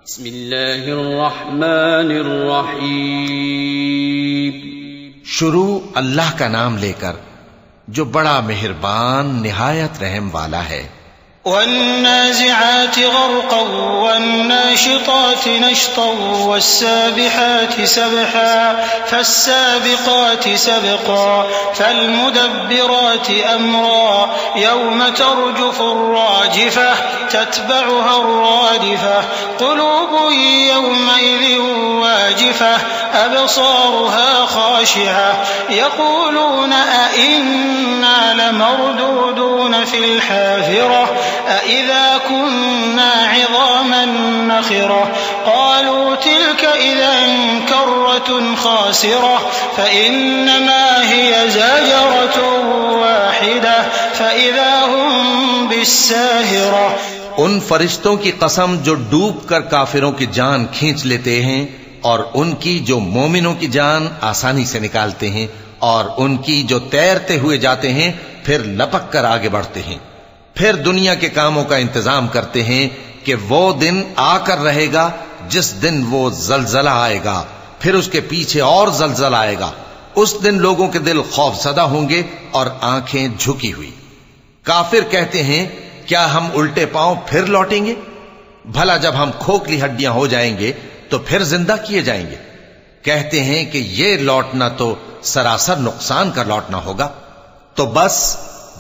بسم اللہ الرحمن الرحیم. شروع اللہ کا نام لے کر جو بڑا مہربان نہایت رحم والا ہے. والنازعات غرقا والناشطات نشطا والسابحات سبحا فالسابقات سبقا فالمدبرات أمرا يوم ترجف الراجفة تتبعها الرادفة قلوب يومئذ واجفة أبصارها خاشعة يقولون أئنا لمردودون في الحافرة أإذا كنا عظاما نخرة قالوا تلك إذا كرة خاسرة فإنما هي زجرة واحدة فإذا هم بالساهرة. ان فرشتوں کی قسم جو ڈوب کر کافروں کی جان کھینچ لیتے ہیں اور ان کی جو مومنوں کی جان آسانی سے نکالتے ہیں اور ان کی جو تیرتے ہوئے جاتے ہیں پھر لپک کر آگے بڑھتے ہیں. پھر دنیا کے کاموں کا انتظام کرتے ہیں کہ وہ دن آ کر رہے گا جس دن وہ زلزلہ آئے گا پھر اس کے پیچھے اور زلزلہ آئے گا. اس دن لوگوں کے دل خوف زدہ ہوں گے اور آنکھیں جھکی ہوئی. کافر کہتے ہیں کیا ہم الٹے پاؤں پھر لوٹیں گے؟ بھلا جب ہم کھوکھلی ہڈیاں ہو جائیں گے تو پھر زندہ کیے جائیں گے؟ کہتے ہیں کہ یہ لوٹنا تو سراسر نقصان کا لوٹنا ہوگا. تو بس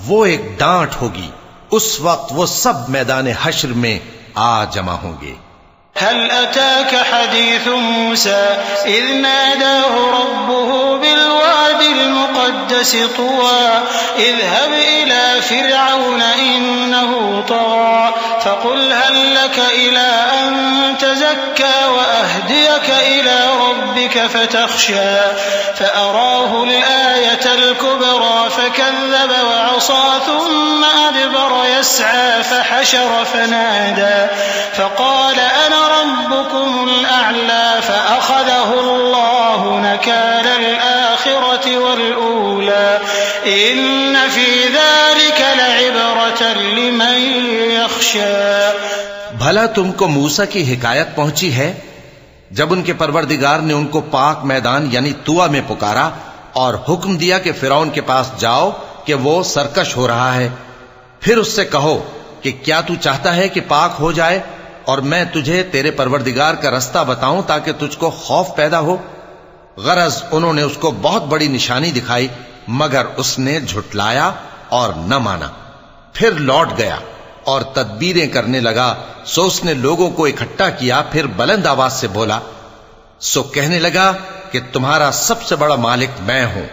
وہ ایک ڈانٹ ہوگی، اس وقت وہ سب میدان حشر میں آ جمع ہوں گے. هل أتاك حديث موسى إذ ناداه ربه بالواد المقدس طوى اذهب إلى فرعون إنه طغى فقل هل لك إلى أن تزكى وأهديك إلى ربك فتخشى فأراه الآية الكبرى فكذب وعصى ثم أدبر يسعى فحشر فنادى فقال أنا ربكم الأعلى فأخذه الله نكال الآخرة والأولى إن في ذلك لعبرة لمن يخشى. بھلا تم کو موسیٰ کی حکایت پہنچی ہے جب ان کے پروردگار نے ان کو پاک میدان یعنی طویٰ میں پکارا اور حکم دیا کہ فرعون کے پاس جاؤ کہ وہ سرکش ہو رہا ہے. پھر اس سے کہو کہ کیا تو چاہتا ہے کہ پاک ہو جائے اور میں تجھے تیرے پروردگار کا رستہ بتاؤں تاکہ تجھ کو خوف پیدا ہو. غرض انہوں نے اس کو بہت بڑی نشانی دکھائی مگر اس نے جھٹلایا اور نہ مانا. پھر لوٹ گیا اور تدبیریں کرنے لگا. سو اس نے لوگوں کو اکٹھا کیا پھر بلند آواز سے بولا سو کہنے لگا کہ تمہارا سب سے بڑا مالک میں ہوں.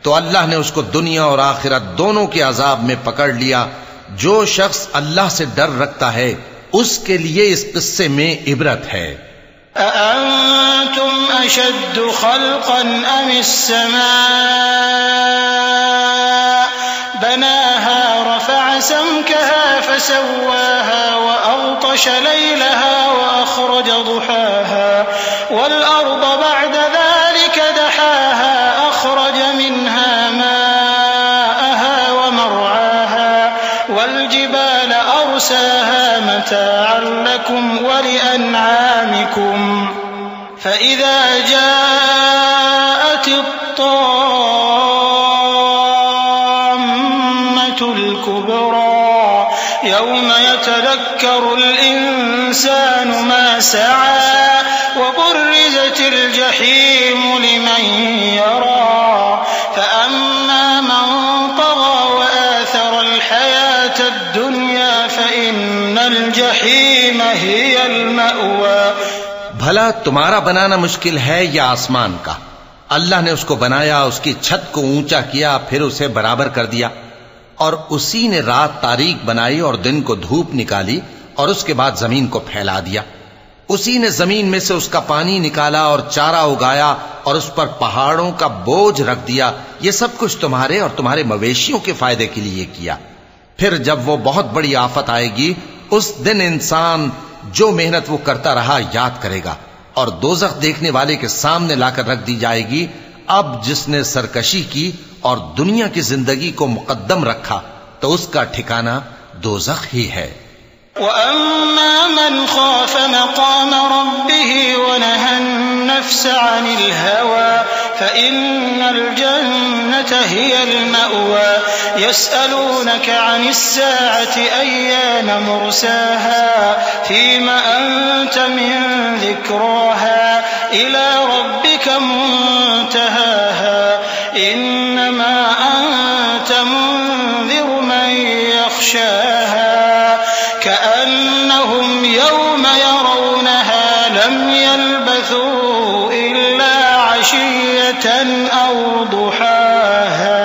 تو اللہ نے اس کو دنیا اور آخرت دونوں کے عذاب میں پکڑ لیا. جو شخص اللہ سے ڈر رکھتا ہے اس کے لیے اس قصے میں عبرت ہے. أأنتم أشد خلقا أم السماء بناها رفع سمكها فسواها وأغطش ليلها وأخرج ضحاها والأرض بعد ذلك دحاها أخرج منها ماءها ومرعاها والجبال أرساها متاعا لكم ولأنعامكم فإذا جاءت الطامة الكبرى يوم يتذكر الإنسان ما سعى وبرزت الجحيم لمن يرى فأما من طغى وآثر الحياة الدنيا فإن الجحيم هي المأوى. بھلا تمہارا بنانا مشکل ہے یا آسمان کا؟ اللہ نے اس کو بنایا، اس کی چھت کو اونچا کیا، پھر اسے برابر کر دیا، اور اسی نے رات تاریک بنائی اور دن کو دھوپ نکالی اور اس کے بعد زمین کو پھیلا دیا. اسی نے زمین میں سے اس کا پانی نکالا اور چارہ اگایا اور اس پر پہاڑوں کا بوجھ رکھ دیا. یہ سب کچھ تمہارے اور تمہارے مویشیوں کے فائدے کے لیے کیا. پھر جب وہ بہت بڑی آفت آئے گی اس دن انسان جو محنت وہ کرتا رہا یاد کرے گا اور دوزخ دیکھنے والے کے سامنے لا کر رکھ دی جائے گی. اب جس نے سرکشی کی اور دنیا کی زندگی کو مقدم رکھا تو اس کا ٹھکانہ دوزخ ہی ہے. وَأَمَّا مَنْ خَافَ مَقَامَ النفس عن الهوى فإن الجنة هي المأوى يسألونك عن الساعة أيان مرساها فيم أنت من ذكراها إلى ربك منتهاها إنما أنت منذر من يخشاها كأنهم يوم يرونها لم يلبثوا إلا عشية أو ضحاها.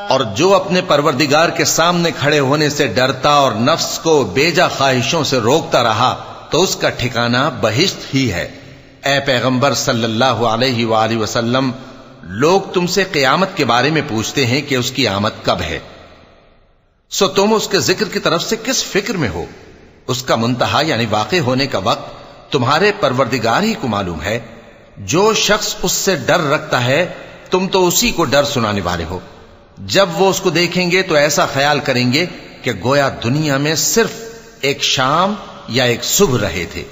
اور جو اپنے پروردگار کے سامنے کھڑے ہونے سے ڈرتا اور نفس کو بیجا خواہشوں سے روکتا رہا تو اس کا ٹھکانہ بہشت ہی ہے. اے پیغمبر صلی اللہ علیہ وآلہ وسلم، لوگ تم سے قیامت کے بارے میں پوچھتے ہیں کہ اس کی آمد کب ہے، سو تم اس کے ذکر کی طرف سے کس فکر میں ہو؟ اس کا منتہا یعنی واقع ہونے کا وقت تمہارے پروردگار ہی کو معلوم ہے. جو شخص اس سے ڈر رکھتا ہے تم تو اسی کو ڈر سنانے والے ہو. جب وہ اس کو دیکھیں گے تو ایسا خیال کریں گے کہ گویا دنیا میں صرف ایک شام یا ایک صبح رہے تھے.